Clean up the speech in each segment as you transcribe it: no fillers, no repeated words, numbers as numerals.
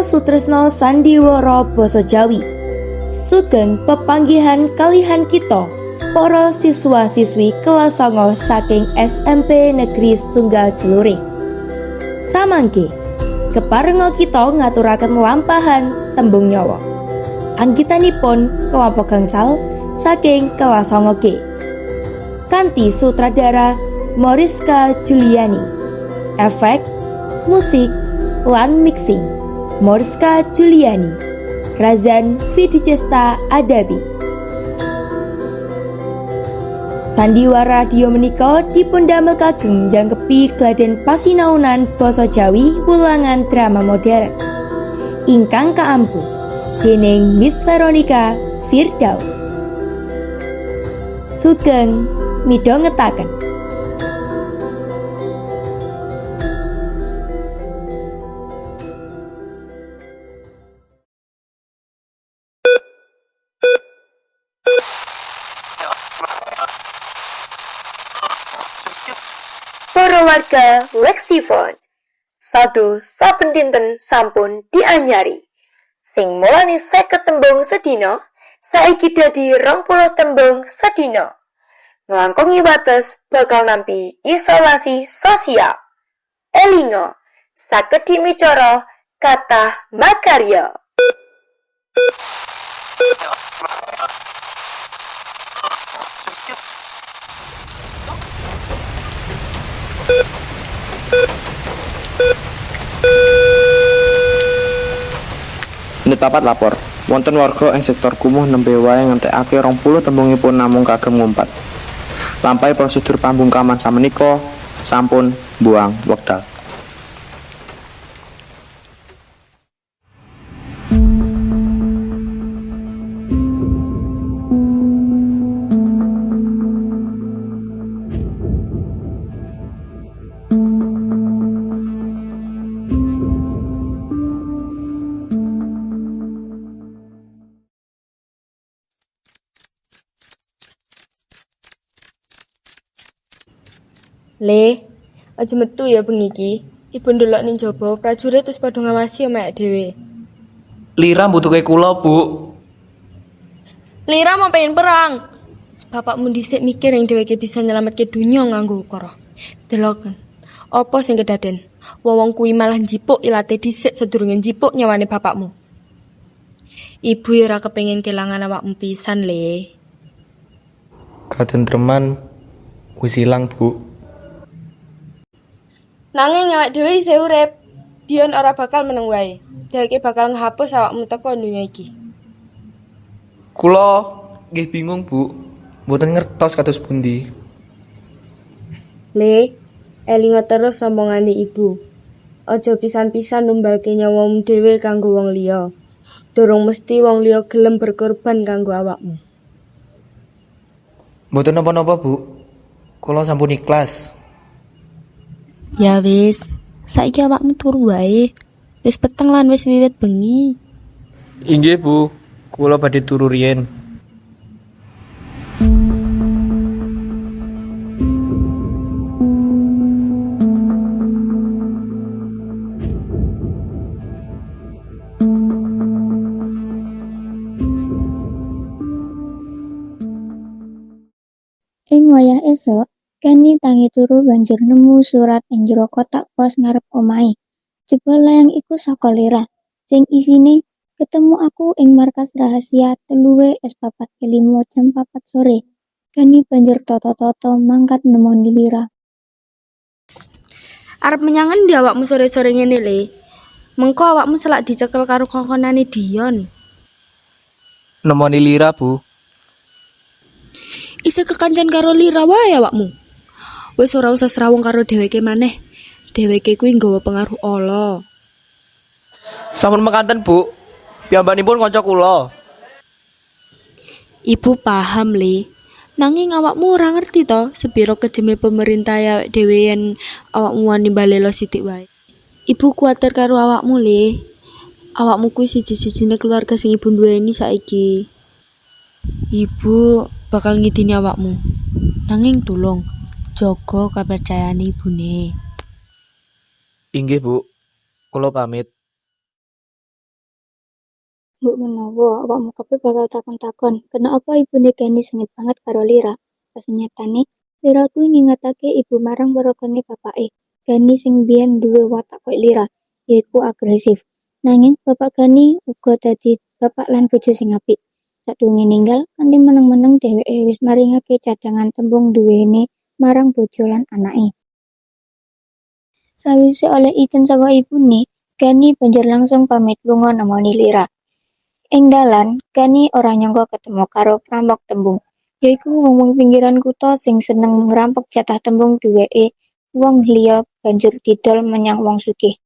sutresna sandiwara basa Jawi. Sugeng pepanggihan kalihan kita para siswa-siswi kelas 9 saking SMP Negeri Setunggal Celuring. Samangke keparenga kita ngaturaken lampahan tembung nyawa. Anggitanipun kelompok gangsal saking kelas 9 G. Kanthi sutradara Mariska Juliani. Efek, musik, lan mixing Mariska Juliani. Razan Vidicesta Adabi. Sandiwara radio menika dipundamel kagem njangkepi gladen pasinaunan basa Jawi wulangan drama modern ingkang kaampu dening Miss Veronica Firdaus. Sugeng midhangetaken. Para warga Lexivon, sadu saben dinten sampun dianyari. Sing mulane 50 tembung sedina, saiki dadi 20 tembung sedina. Nglangkungi wates bakal nampi isolasi sosial. Elinga, saged dimicara kathah makarya. Unit papat lapor, wonten warga ing sektor kumuh nembe wae ngentekake 20 tembungipun namung kagem ngumpat. Lampahi prosedur pambungkaman samenika sampun buang wekdal. Le, aja metu ya bengi iki. Ibu ndelok ning jaba prajurit wis padha ngawasi omek dhewe. Lira mbutuhke kula, Bu. Lira mau pengen perang. Bapakmu dhisik mikir yang dheweke bisa nyelametke donya nganggo ukara. Deloken. Apa sing kedaden? Wong kuwi malah njipuk ilate dhisik sedurunge njipuk nyawane bapakmu. Ibu ya ora kepengin kelangan awakmu pisan, Le. Katentreman wis ilang, Bu. Nanging awak dhewe isih urip. Dion ora bakal meneng wae. Dheweke bakal ngehapus awakmu teko donya iki. Kula nggih bingung, Bu. Mboten ngertos kados pundi. Le, elinga terus omongane ibu. Aja pisan-pisan numbalke nyawamu dhewe kanggo wong liya. Durung mesti wong liya gelem berkorban kanggo awakmu. Mboten napa-napa, Bu. Kula sampun ikhlas. Ya wis, saiki awakmu turu wae. Wis peteng lan wis wiwit bengi. Inggih, Bu. Kula badhe turu riyen. Ing wayah esuk, Kenny tangi turu banjur nemu surat ing jero kotak pos ngarep omahe. Jebul layang iku saka Lira, sing isine ketemu aku ing markas rahasia 3W/S4K5 jam 4 sore. Kenny banjur toto-toto mangkat nemoni Lira. Arep menyangan di awakmu sore-sore ngene, Le. Mengko awakmu selak dicekel karo kongkonane Dion. Nemoni Lira, Bu. Isih kekancan karo Lira wae awakmu. Wis ora usah srawung karo dheweke maneh. Dheweke kuwi nggawa pengaruh ala. Sampun mekaten, Bu. Piyambakipun kanca kula. Ibu paham, Le. Nanging awakmu ora ngerti to sepiro kejeme pemerintah awake dhewe yen awakmu wani mbalela sithik wae. Ibu kuwatir karo awakmu, Le. Awakmu kuwi siji-sijine keluarga sing ibu duweni saiki. Ibu bakal ngidini awakmu. Nanging tulung jaga kepercayaane ibune. Inggih, Bu. Kula pamit. Mbok menawa awakmu kabeh bakal takon-takon, kenapa ibune Gani sengit banget karo Lira? Pas nyatane, Lira kuwi ngingetake ibu marang weregane bapake. Gani sing biyen duwe watak koyo Lira, yaiku agresif. Nanging bapak Gani uga dadi bapak lan bojo sing apik. Sadurunge ninggal, kanthi meneng-meneng dheweke wis maringake cadangan tembung duwene marang bojo lan anake. Sawise oleh izin saka ibune, Gani banjur langsung pamit lunga nemoni Lira. Ing dalan, Gani ora nyangka ketemu karo perampok tembung, yaiku wong-wong pinggiran kutha sing seneng ngrampok jatah tembung duweke wong liya banjur didol menyang wong sugih.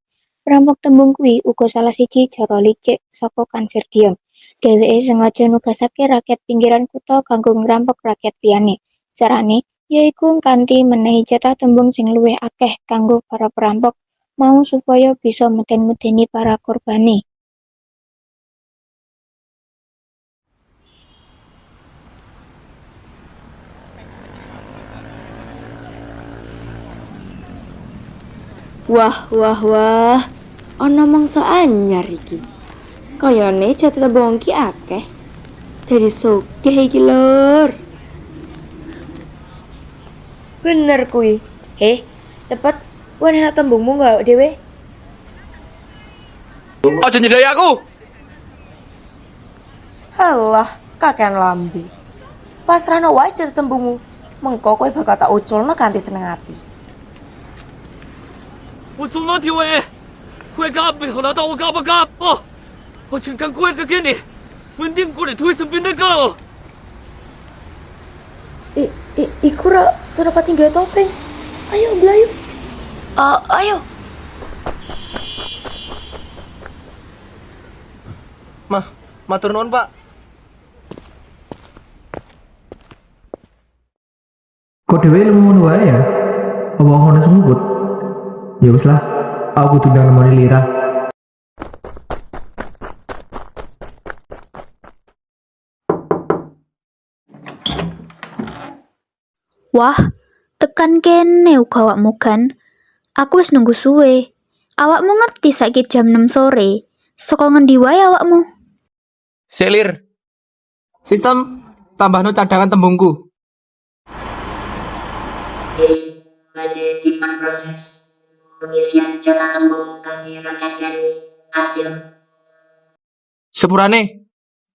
Perampok tembung kuwi uga salah siji cara licik saka Kansir Dion. Dheweke sengaja nugasake rakyat pinggiran kutha kanggo ngrampok rakyat liyane. Carane yaiku kanthi menehi jatah tembung sing luwih akeh kanggo para perampok mau supaya bisa meden-medeni para korbane. Wah, wah, wah. Ana mangsa anyar iki. Kayane jatah tembung ki akeh. Dadi sugih iki, Lur. Bener kuwi. Cepet wene nak tembungmu gak dhewe. Aja nyedai aku. Halah, kakean lambe. Pasrahno wae jatah tembungmu. Mengko kowe bakal tak uculno kanthi seneng ati. 我总能体会，快干背后拿到我干不干哦！我请干快个给你，稳定过来推身边的干哦。 Iku ra senopati nggawe topeng. Ayo, Blayu. Ayo. Matur nuwun, Pak. Kok dhewe ilmu ngono wae ya? Apa ono semut? Ya wis lah, aku kudu ndang nemoni Lira. Wah, tekan kene uga awakmu kan. Aku wis nunggu suwe. Awakmu ngerti saiki jam 6 sore. Saka ngendi wae awakmu? Selir. Sistem tambahno cadangan tembungku. Pada dipun proses pengisian jatah tembung kangge rakyat Gani hasil. Sepurane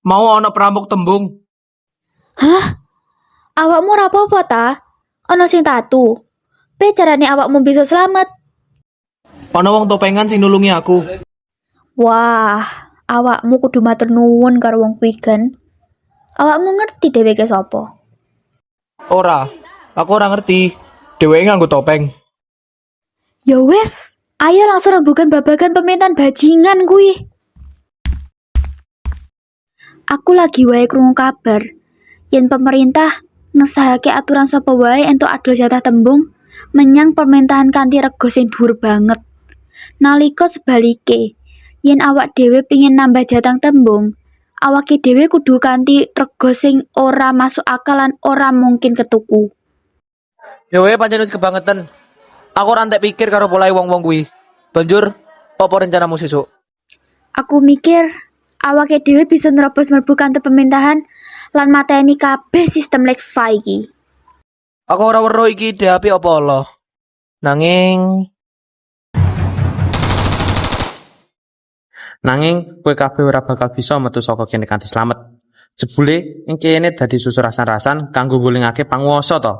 mau ana perampok tembung. Hah? Awakmu ora apa-apa ta? Ana sing tatu. Pe carane awakmu bisa selamat? Ana wong topengan sing nulungi aku. Wah, awakmu kudu matur nuwun karo wong kuwi kan. Awakmu ngerti dheweke sapa? Ora, aku ora ngerti. Dheweke nganggo topeng. Ya wes, ayo langsung rembukan babagan pemerintahan bajingan kuwi. Aku lagi wae krungu kabar yen pemerintah ngesahake aturan sapa wae entuk adol jatah tembung menyang pemerintahan kanthi rego sing dhuwur banget. Nalika sebalike, yen awak dhewe pengin nambah jatah tembung, awake dhewe kudu kanthi rego sing ora masuk akal lan ora mungkin ketuku. Ya wae pancen wis kebangetan. Aku ora entek pikir karo polahe wong-wong kuwi. Banjur, apa rencanamu sesuk? Aku mikir awake dhewe bisa nerobos mlebu kantor pemerintahan lan mateni kabeh sistem Lexfy iki. Aku ora weruh iki ide apik apa Allah. Nanging kowe kabeh ora bakal bisa metu saka kene kanthi slamet. Jebule ing kene dadi susu rasan-rasan kanggo ngulingake panguwasa to.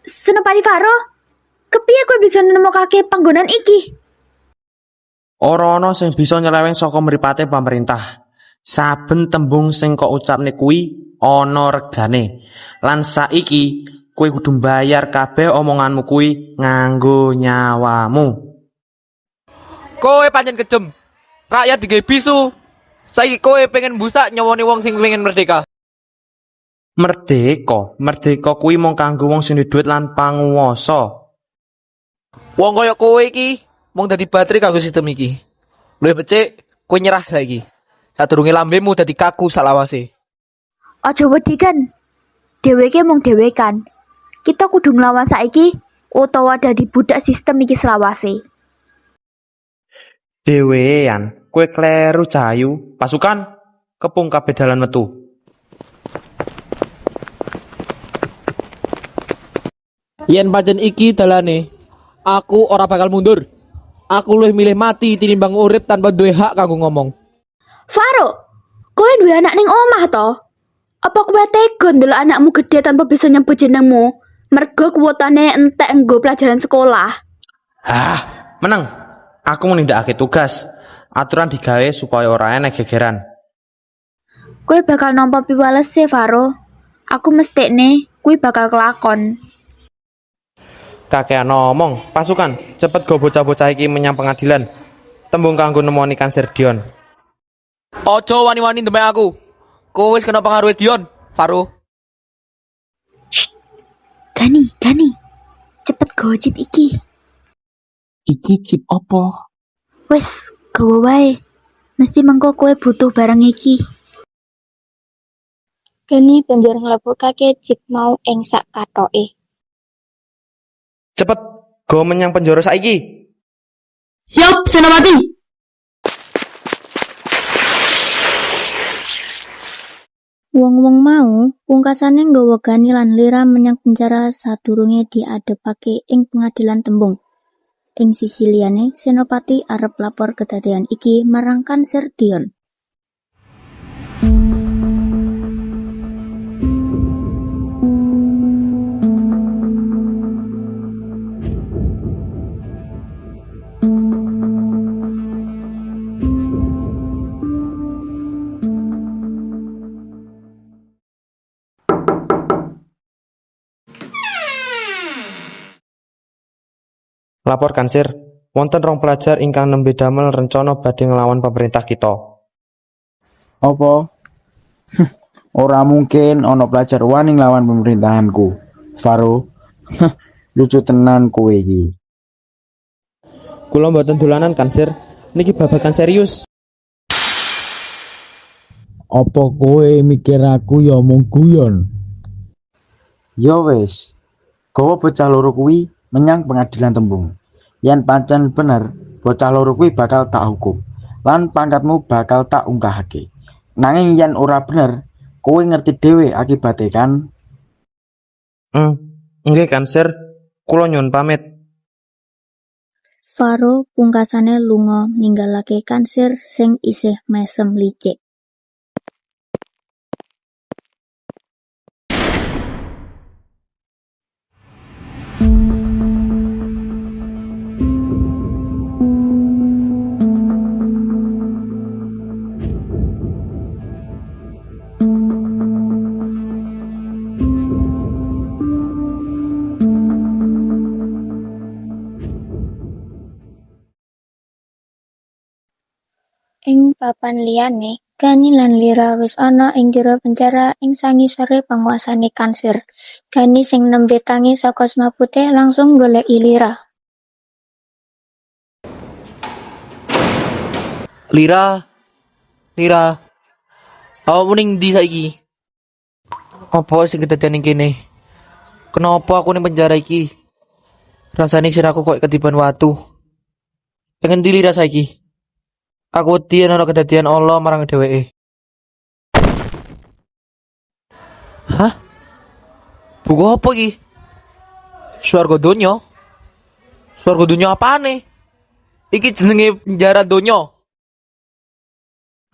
Senopati Faro, kepiye kowe bisa nemokake panggonan iki? Ora ana sing bisa nyeleweng saka mripate pemerintah. Saben tembung sing kok ucapne kuwi ana regane. Lan saiki kowe kudu mbayar kabeh omonganmu kuwi nganggo nyawamu. Kowe pancen kejem. Rakyat digawe bisu. Saiki kowe pengen busak nyawani wong sing pengen merdeka. Merdeka kuwi mung kanggo wong sing duwe dhuwit lan panguwasa. Wong kaya kowe iki mung dadi baterai kanggo sistem iki. Luwih becik kowe nyerah saiki. Sadurunge lambemu dadi kaku salawase. Aja wedi kan. Dheweke mung dhewekan. Kita kudu nglawan saiki utawa dadi budak sistem iki selawase. Dhewean Kue kleru Cahayu. Pasukan, kepung kabeh dalan metu. Yen pancen iki dalane, aku ora bakal mundur. Aku luwih milih mati tinimbang urip tanpa duwe hak kanggo ngomong. Faro, kowe duwe anak ning omah to? Apa kowe tega ndelok anakmu gede tanpa bisa nyebut jenengmu? Mergo kuwotane entek nggo pelajaran sekolah. Meneng. Aku mau nindakake tugas. Aturan digawe supaya ora enek gegeran. Kowe bakal nampa piwales sih, Faro. Aku mestikne kuwi bakal kelakon. Kakean ngomong, pasukan, cepet go bocah-bocah iki menyang pengadilan. Tembung kanggo nemoni Kanser Dion. Ojo wani-wani ndemek aku. Kowe wis kena pengaruh Dion, Faro. Gani, cepet gojip iki. Iki chip opo? Wes, gawa wae. Mesti mengko kowe butuh barang iki. Gani banjur nglebokake chip mau ing sak kathoke. Cepet, go menyang penjara saiki. Siap, Senopati. Wong-wong mau pungkasane nggawa Gani lan Lira menyang penjara sadurunge diadepake ing pengadilan tembung. Ing sisi liyane, Senopati arep lapor kedadean iki marang Kanser Dion. Lapor Kansir, wonten rong pelajar ingkang nembe damel rencana badhe nglawan pemerintah kita. Apa? Ora mungkin ana pelajar wani nglawan pemerintahanku. Faro, lucu tenan kowe iki. Kula mboten dolanan Kansir, niki babagan serius. Apa kowe mikir aku ya mung guyon? Ya wis, gawa bocah loro kuwi menyang pengadilan tembung. Yen pancen bener, bocah loro kuwi bakal tak hukum. Lan pangkatmu bakal tak ungkahake. Nanging yen ora bener, kowe ngerti dhewe akibate kan? Nggih Kansir, kula nyuwun pamit. Faro pungkasane lunga ninggalake Kanser sing isih mesem licik. Ing papan liyane, Gani lan Lira wis ana ing jero penjara ing sangisore panguasane Kanser. Gani sing nembe tangi saka Semar Putih langsung goleki Lira. Lira. Awakmu ning ndi saiki? Apa sing kedadean ning kene? Kenapa aku ning penjara iki? Rasane sirahku kok ketiban watu. Pengen ndi Lira saiki? Aku wedi ana kedadian Allah marang dheweke. Hah? Buku apa iki? Swarga donya? Swarga donya apane? Iki jenenge penjara donya.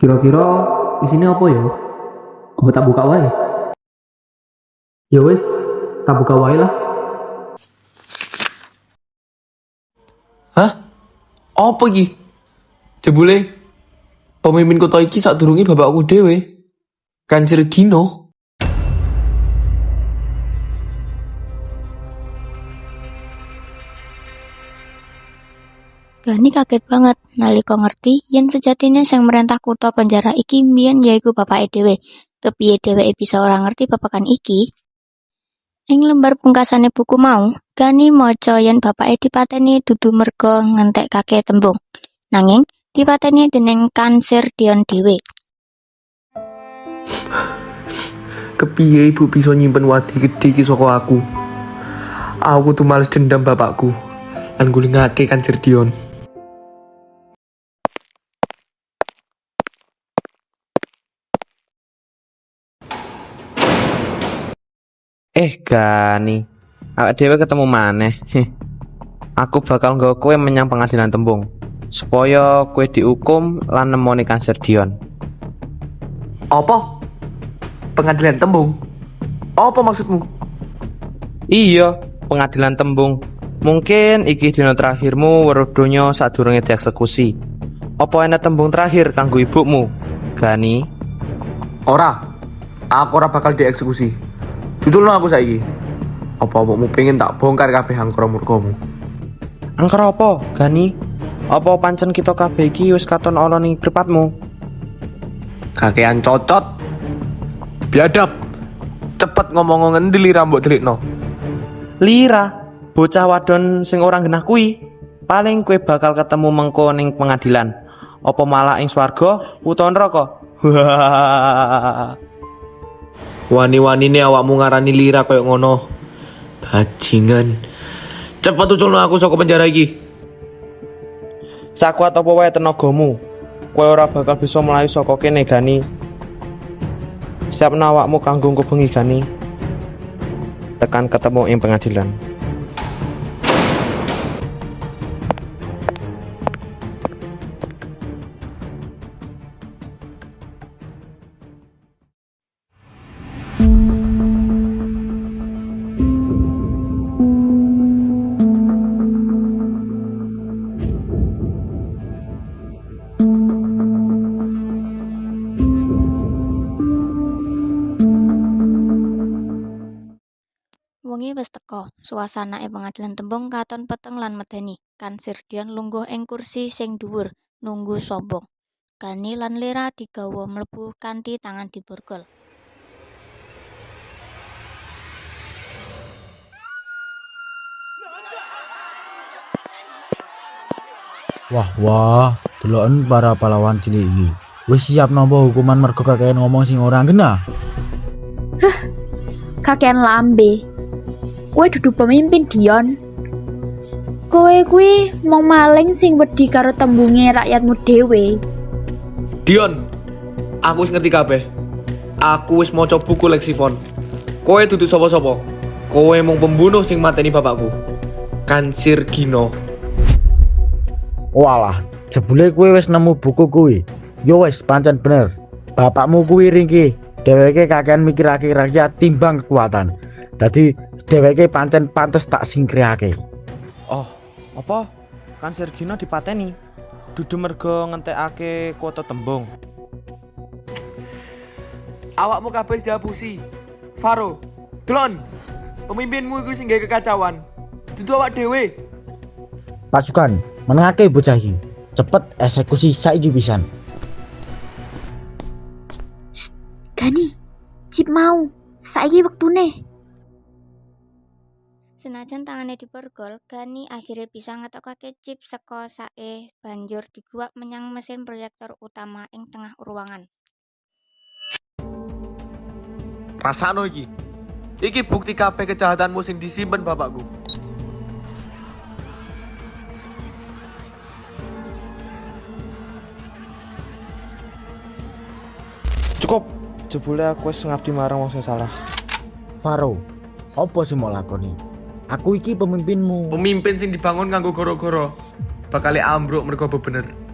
Kira-kira isine apa ya? Apa tak buka wae? Ya wis, tak buka wae lah. Hah? Apa iki? Jebule pemimpin kota iki sadurunge bapakku dhewe. Kanser Gino. Gani kaget banget nalika ngerti yen sejatine sing merentah kutha penjara iki mbiyen yaiku bapake dhewe. Kepiye dheweke bisa ora ngerti babagan iki? Ing lembar pungkasane buku mau, Gani maca yen bapake dipateni dudu merga ngentekkake tembung. Nanging dipateni dening Kanser Dion dhewe. Kepiye ibu bisa nyimpen wadi gedhe iki saka aku? Aku tuh males dendam bapakku lan gulingake Kanser Dion. Gani, awak dhewe ketemu maneh. Aku bakal nggawa kowe menyang pengadilan tembung supaya kowe dihukum lan nemoni Kanser Dion. Apa? Pengadilan tembung? Apa maksudmu? Iya, pengadilan tembung. Mungkin iki dina terakhirmu weruh donya sadurunge dieksekusi. Apa enek tembung terakhir kanggo ibumu, Gani? Ora. Aku ora bakal dieksekusi. Jujur aku saiki. Apa awakmu pengen tak bongkar kabeh angkara murkamu? Angkara apa, Gani? Apa pancen kita kabeh iki wis katon ana ning mripatmu? Kakean cocot. Biadab. Cepet ngomong ngendi lira mbok delikno. Lira, bocah wadon sing ora genah kuwi. Paling kowe bakal ketemu mengko ning pengadilan. Apa malah ing swarga utawa neraka? Wani-wanine awakmu ngarani lira koyo ngono. Bajingan. Cepet uculno aku saka penjara iki. Sakuat apa wae tenagamu, kowe ora bakal bisa mlayu saka kene, Gani. Siapna awakmu kanggo ngubengi, Gani. Tekan ketemu ing pengadilan. Wengi wis teka, suasanane pengadilan tembung katon peteng lan medeni. Kanser Dion lungguh ing kursi sing dhuwur, nunggu sombong. Gani lan Lira digawa mlebu kanthi tangan diborgol. Wah, deloken para pahlawan cilik iki. Wis siap nampa hukuman mergo kakean ngomong sing ora genah. Kakean lambe. Kowe dudu pemimpin, Dion. Kowe kuwi mung maling sing wedi karo tembunge rakyatmu dhewe. Dion, aku wis ngerti kabeh. Aku wis maca buku leksifon. Kowe dudu sapa-sapa. Kowe mung pembunuh sing mateni bapakku. Kanser Gino. Walah, jebule kowe wis nemu buku kuwi. Yo wis pancen bener. Bapakmu kuwi ringkih. Dheweke kakean mikirake rakyat timbang kekuatan. Dadi dheweke pancen pantes tak singkrihake. Oh, apa? Kanser Gino dipateni? Dudu mergo ngentekake kuota tembung. Awakmu kabeh diapusi. Faro, Dlon, pemimpinmu iku sing gawe kekacauan. Dudu awak dhewe. Pasukan, menengake bocah iki. Cepet eksekusi saiki pisan. Gani, Cip mau. Saiki wektune. Senajan tangane diborgol, Gani akhirnya bisa ngetokake chip saka sake banjur diguak menyang mesin proyektor utama ing tengah ruangan. Rasano iki. Iki bukti kabeh kejahatanmu sing disimpen bapakku. Cukup. Jebule aku wis ngabdi marang wong sing salah. Faro, apa sing mau lakoni? Aku iki pemimpinmu. Pemimpin sing dibangun nganggo goro-goro bakal ambruk mergo bener.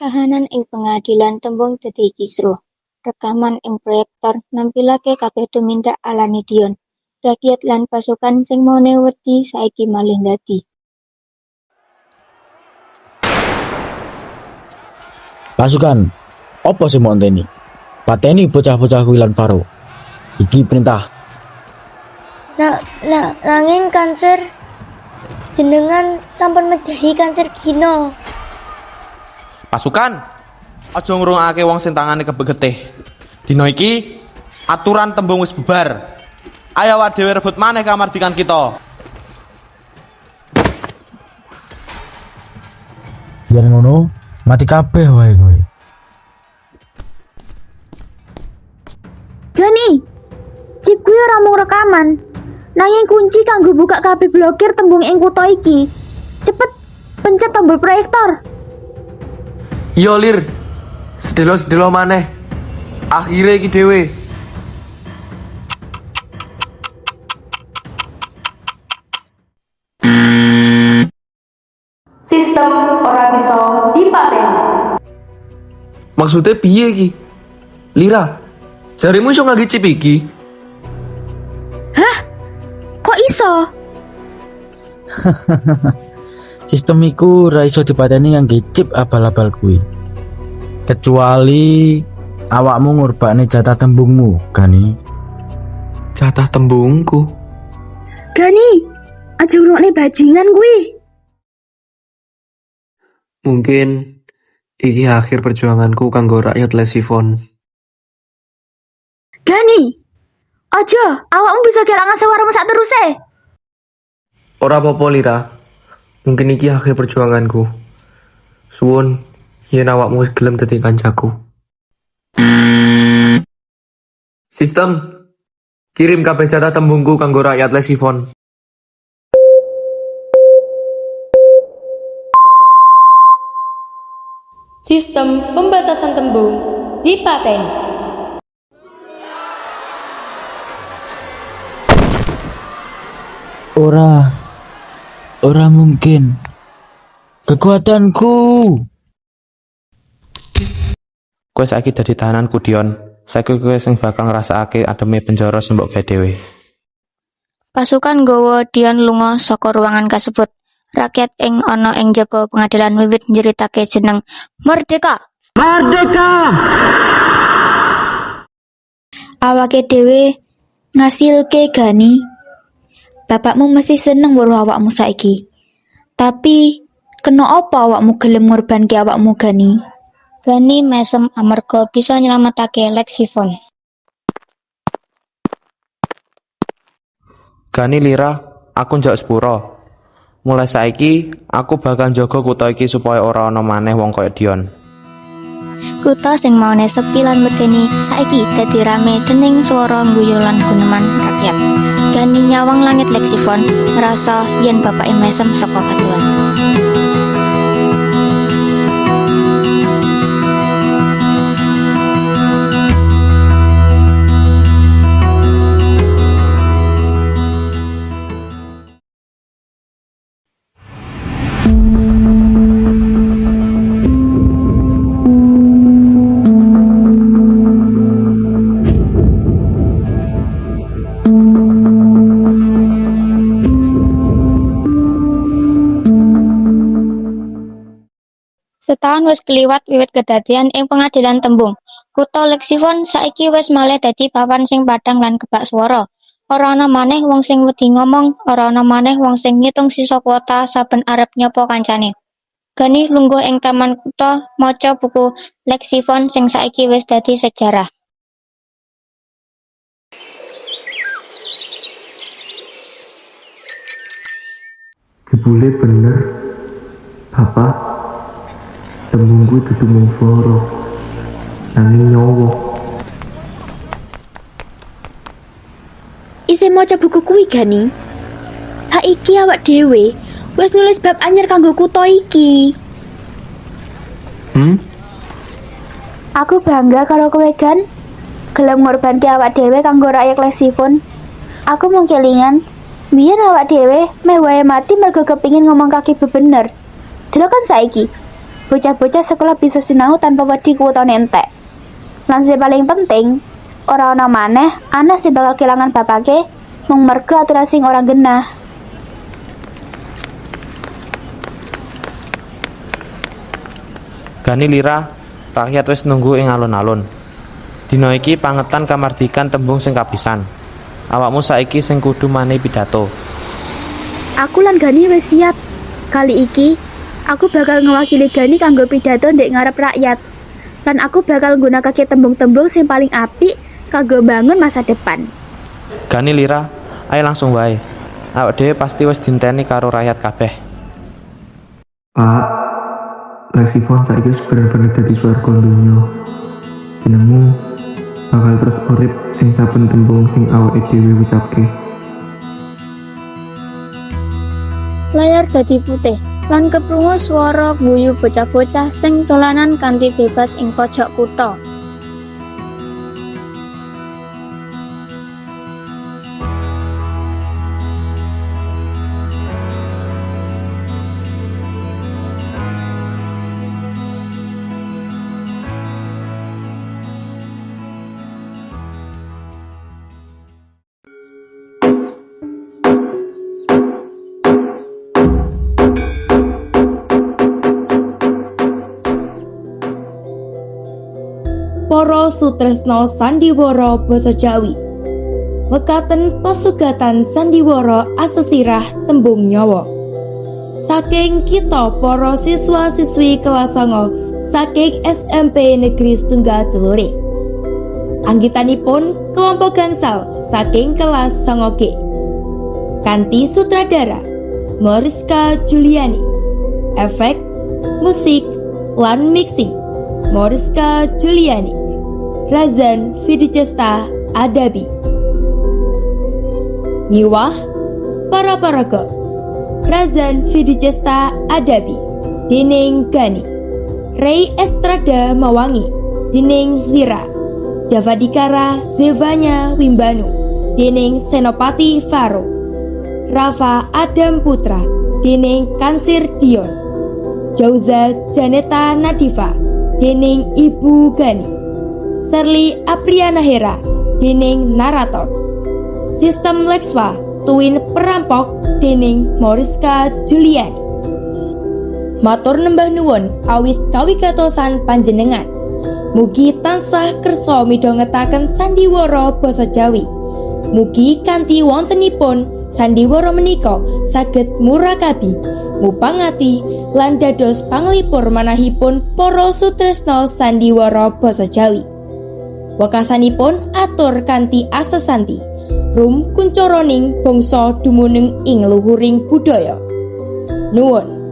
Kahanan ing pengadilan tembung dadi kisruh. Rekaman ing proyektor nampilake kabeh tumindak alane Dion. Rakyat lan pasukan sing mone wedi saiki malih dadi. Pasukan, apa sing mau enteni? Pateni bocah-bocah kuwi lan Faro. Iki perintah. Nanging Kanser jenengan sampun mejahi Kanser Gino. Pasukan, aja ngrungokake wong sing tangane kebegetih. Dina iki aturan tembung wis bubar. Ayo awak dhewe rebut maneh kamardikan kita. Biar ngono, Mati kabeh wae kowe. Gani, chip kuwi ora mung rekaman, nanging kunci kanggo buka kabeh blokir tembung ing kutha iki. Cepet, pencet tombol proyektor. Yo Lir, sedelo maneh. Akhire iki dhewe. Sistem ora bisa dipateni. Maksudnya piye iki? Lira, jarimu iso ngangge chip iki? Kok iso? Sistem iku ora iso dipateni ngangge chip abal-abal kuwi. Kecuali awakmu ngurbani jatah tembungmu, Gani. Jatah tembungku. Gani, aja ngrungokne bajingan kuwi. Mungkin iki akhir perjuanganku kanggo rakyat Lesivon. Gani, aja, awakmu bisa kelangan suaramu sak teruse. Ora apa-apa Lira. Mungkin iki akhir perjuanganku. Suwun yen awakmu wis gelem dadi kancaku. Sistem kirim kabeh jatah tembungku kanggo rakyat Lesivon. Sistem pembatasan tembung dipateni. Ora mungkin. Kekuatanku. Kowe saiki dadi tahananku, Dion. Saiki kowe sing bakal ngrasakake ademe penjara sing mbok gawe dhewe. Pasukan nggawa Dion lunga saka ruangan kasebut. Rakyat ing ana ing jaba pengadilan wiwit njeritake jeneng Merdeka. Awake dhewe ngasilke Gani. Bapakmu mesti seneng weruh awakmu saiki. Tapi kena apa awakmu gelem ngorbanke awakmu Gani? Gani mesem amarga bisa nyelametake Lesivon. Gani Lira, aku njak sepuro. Mulai saiki aku bakal njaga kutha iki supaya ora ana maneh wong kaya Dion. Kutha sing maune sepi lan medeni saiki dadi rame dening swara ngguyu lan guneman rakyat. Gani nyawang langit Lesivon ngrasa yen bapake mesem saka katuan. Setahun wis kliwat wiwit kedadian ing pengadilan tembung. Kutha Lesivon saiki wis malih dadi papan sing padhang lan kebak swara. Ora ana maneh wong sing wedi ngomong, ora ana maneh wong sing ngitung sisa kuota saben arep nyopo kancane. Gani lungguh ing taman kutha maca buku Lesivon sing saiki wis dadi sejarah. Jebule bener, Bapak. Tembungku dudu mung swara, nanging nyawa. Isih maca buku kuwi Gani. Saiki awak dhewe wis nulis bab anyar kanggo kutha iki. Aku bangga karo kowe Gan. Gelem ngorbanke awak dhewe kanggo rakyat Lesivon. Aku mung kelingan, biyen awak dhewe meh wae mati mergo kepingin ngomong kaki bebener. Delok kan saiki, bocah-bocah sekolah bisa sinau tanpa wedi kuotane entek. Lan sing paling penting, ora ana maneh anak sing bakal kelangan bapake mung mergo aturan sing ora genah. Gani Lira, rakyat wis nunggu ing alun-alun. Dina iki pangetan kamardikan tembung sing kapisan. Awakmu saiki sing kudu maneh pidato. Aku lan Gani wis siap. Kali iki aku bakal ngewakili Gani kanggo pidato ndek ngarep rakyat. Lan aku bakal nggunakake tembung-tembung sing paling apik kanggo bangun masa depan. Gani Lira, ayo langsung wae. Awak dhewe pasti wis dinteni karo rakyat kabeh. Pak, Lexivon saiki wis bener-bener dadi swarga donya. Jenengmu bakal terus urip ing saben tembung sing awake dhewe ucapke. Layar dadi putih lan keprungu swara guyu bocah-bocah sing dolanan kanthi bebas ing pojok kutha. Para sutresna sandiwara basa Jawi. Mekaten pasugatan sandiwara asesirah tembung nyawa. Saking kita para siswa-siswi kelas 9 saking SMP Negeri Setunggal Celuri. Anggitanipun kelompok gangsal saking kelas 9G. Kanthi sutradara Mariska Juliani. Efek, musik, lan mixing Mariska Juliani. Razan Vidicesta Adabi. Miwah para paraga Razan Vidicesta Adabi dening Gani. Ray Estrada Mawangi dening Lira. Javadikara Zevanya Wimbanu dening Senopati Faro. Rafa Adam Putra dening Kansir Dion. Jauza Janeta Nadifa dening Ibu Gani. Serli Apriana Hera dening narator. Sistem Lexwa Twin Perampok dening Mariska Juliani. Matur nembah nuwun awit kawigatosan panjenengan. Mugi tansah kersa midhangetaken sandiwara basa Jawi. Mugi kanthi wontenipun sandiwara menika saged murakabi, mupangati lan dados panglipur manahipun para sutresna sandiwara basa Jawi. Wekasanipun atur kanthi asesanti rum kuncoroning bangsa dumunung ing luhuring budaya. Nuwun.